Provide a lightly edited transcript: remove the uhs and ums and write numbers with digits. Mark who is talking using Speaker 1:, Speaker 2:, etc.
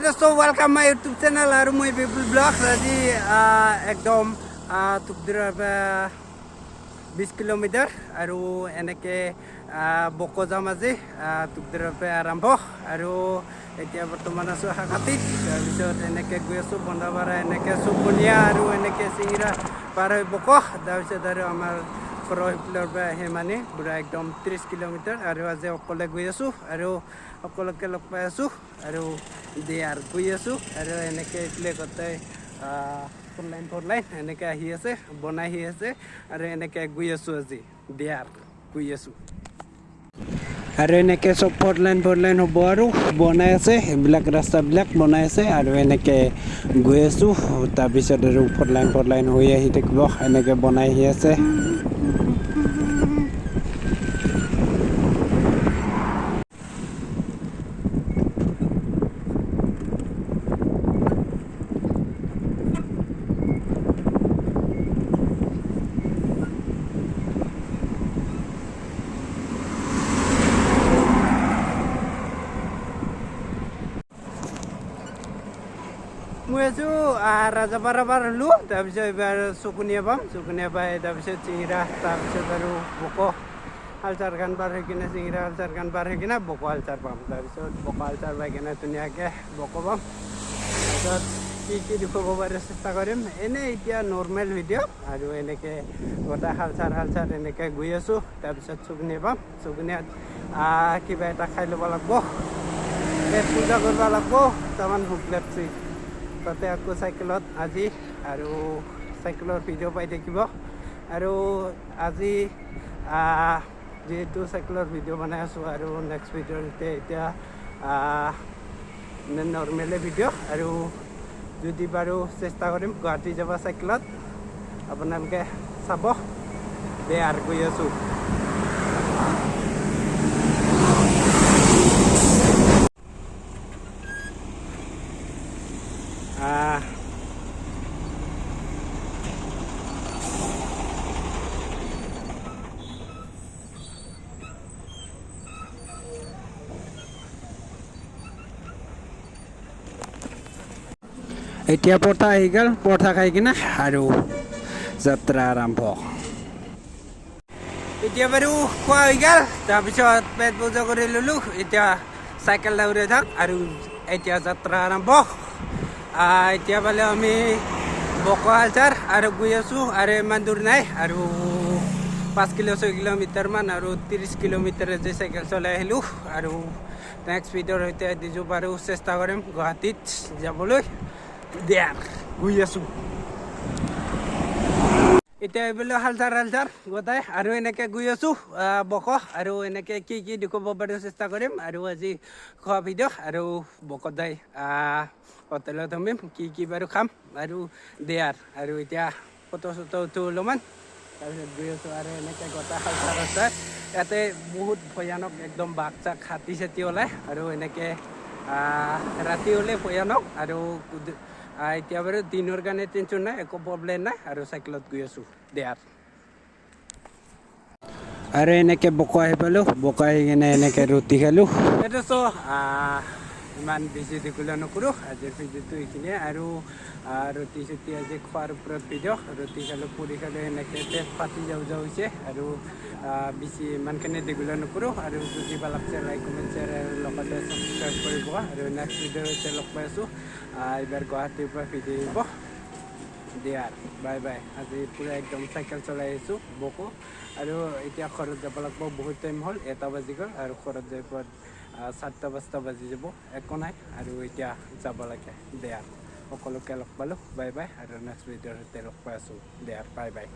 Speaker 1: So welcome my YouTube channel আৰু মই people blog আজি একদম তুকদিৰৰ 20 কিলোমিটাৰ আৰু এনেকে বকো যাম আজি তুকদিৰৰ পৰা আৰম্ভ আৰু এতিয়া বৰ্তমান আছো হাকাতিত তাৰপিছত এনেকে গৈ আছো বন্দাবাৰা এনেকে সুবনিয়া আৰু এনেকে সিংৰা পাৰ হৈ বকো তাৰপিছত আৰু আমাৰ ফৰহিপলৰ পৰা আহে মানে পুৰা একদম 30 কিলোমিটাৰ আৰু আজি অকলে গৈ আছো আৰু অকলকে লগ পাই আছো আৰু দেয়াৰ গৈ আছো আৰু এনেকে ইফালে গোটেই ফোৰ লাইন এনেকে আহি আছে বনাই আহি আছে আৰু এনেকে গৈ আছো আজি দেয়াৰ গৈ আছো আৰু এনেকে সব ফোৰ লাইন হ'ব আৰু বনাই আছে এইবিলাক ৰাস্তাবিলাক বনাই আছে আৰু এনেকে গৈ আছো তাৰপিছত আৰু ফোৰ লাইন হৈ আহি থাকিব এনেকে বনাই আহি আছে মই আছো ৰাজাপাৰা পাৰ হলো তাৰপিছত এবাৰ চকুনীয়া পাম চকুনীয়া পাই তাৰপিছত চিংৰা তাৰপিছত আৰু বকো হালচাৰ গান পাৰ হৈ কিনে চিংৰা হালচাৰ গান পাৰ হৈ কিনে বকো হালচাৰ পাম তাৰপিছত বকো হালচাৰ পাই কিনে ধুনীয়াকৈ বকো পাম তাৰপিছত কি দেখুৱাব পাৰে চেষ্টা কৰিম এনেই এতিয়া নৰ্মেল ভিডিঅ' আৰু এনেকৈ গোটেই হালচাৰ এনেকৈ গৈ আছোঁ তাৰপিছত চকুনীয়া পাম চকুনীয়াত কিবা এটা খাই ল'ব লাগিব পেট পূজা কৰিব লাগিব তাৰমান ভোক লাগছে তাতে আকৌ চাইকেলত আজি আৰু চাইকেলৰ ভিডিঅ' পাই থাকিব আৰু আজি যিহেতু চাইকেলৰ ভিডিঅ' বনাই আছোঁ আৰু নেক্সট ভিডিঅ'ত এতিয়া নৰ্মেলে ভিডিঅ' আৰু যদি বাৰু চেষ্টা কৰিম গুৱাহাটী যাব চাইকেলত আপোনালোকে চাব দে আৰু গৈ আছোঁ এতিয়া পৰঠা আহি গ'ল পৰঠা খাই কিনে আৰু যাত্ৰা আৰম্ভ এতিয়া বাৰু খোৱা হৈ গ'ল তাৰপিছত পেট পূজা কৰি ল'লোঁ এতিয়া চাইকেল দৌৰাই থাক আৰু এতিয়া যাত্ৰা আৰম্ভ এতিয়া পালে আমি বকো হালচাৰ আৰু গৈ আছোঁ আৰু ইমান দূৰ নাই আৰু 5-6 কিলোমিটাৰমান আৰু 30 কিলোমিটাৰ যে চাইকেল চলাই আহিলোঁ আৰু নেক্সট ভিডিঅ'ৰ সৈতে দিছোঁ বাৰু চেষ্টা কৰিম গুৱাহাটীত যাবলৈ দিয়া গৈ আছোঁ এতিয়া এইবিলাক হালচাৰ গোটাই আৰু এনেকৈ গৈ আছোঁ বকো আৰু এনেকৈ কি দেখুৱাব পাৰোঁ চেষ্টা কৰিম আৰু আজি খোৱা ভিডিঅ' আৰু বকোত যাই হোটেলত সোমাম কি বাৰু খাম আৰু দেয়াৰ আৰু এতিয়া ফটো উঠো অলপমান তাৰপিছত গৈ আছোঁ আৰু এনেকৈ গোটাই হালচাৰ ইয়াতে বহুত ভয়ানক একদম বাঘ চাঘ হাতী চাতি ওলায় আৰু এনেকৈ ৰাতি হ'লে ভয়ানক আৰু এতিয়া বাৰু দিনৰ কাৰণে টেনশ্যন নাই একো প্ৰব্লেম নাই আৰু চাইকেলত গৈ আছোঁ দেয়াৰ আৰু এনেকৈ বকো আহি পালোঁ বকো আহি কিনে এনেকৈ ৰুটি খালোঁ এইটো ইমান বেছি দীঘলীয়া নকৰোঁ আজিৰ ভিডিঅ'টো এইখিনিয়ে আৰু ৰুটি চুটি আজি খোৱাৰ ওপৰত ভিডিঅ' ৰুটি খালোঁ পুৰি খালোঁ এনেকৈ পেট ফাটি যাওঁ হৈছে আৰু বেছি ইমানখিনি দীঘলীয়া নকৰোঁ আৰু যদি ভাল লাগছে লাইক কমেণ্ট শ্বেয়াৰ আৰু লগতে ছাবস্ক্ৰাইব কৰিব আৰু নেক্সট ভিডিঅ'তে লগ পাই আছোঁ এইবাৰ গুৱাহাটীৰ পৰা ভিডিঅ' দিব দেয়াৰ বাই বাই আজি পূৰা একদম চাইকেল চলাই আহিছোঁ বকো আৰু এতিয়া ঘৰত যাব লাগিব বহুত টাইম হ'ল 1টা বাজি গ'ল আৰু ঘৰত যাই পোৱাত 4টা-5টা বাজি যাব একো নাই আৰু এতিয়া যাব লাগে দেয়াৰ সকলোকে লগ পালোঁ বাই বাই আৰু নেক্সট ভিডিঅ'ৰ সৈতে লগ পাই আছোঁ দেয়াৰ বাই বাই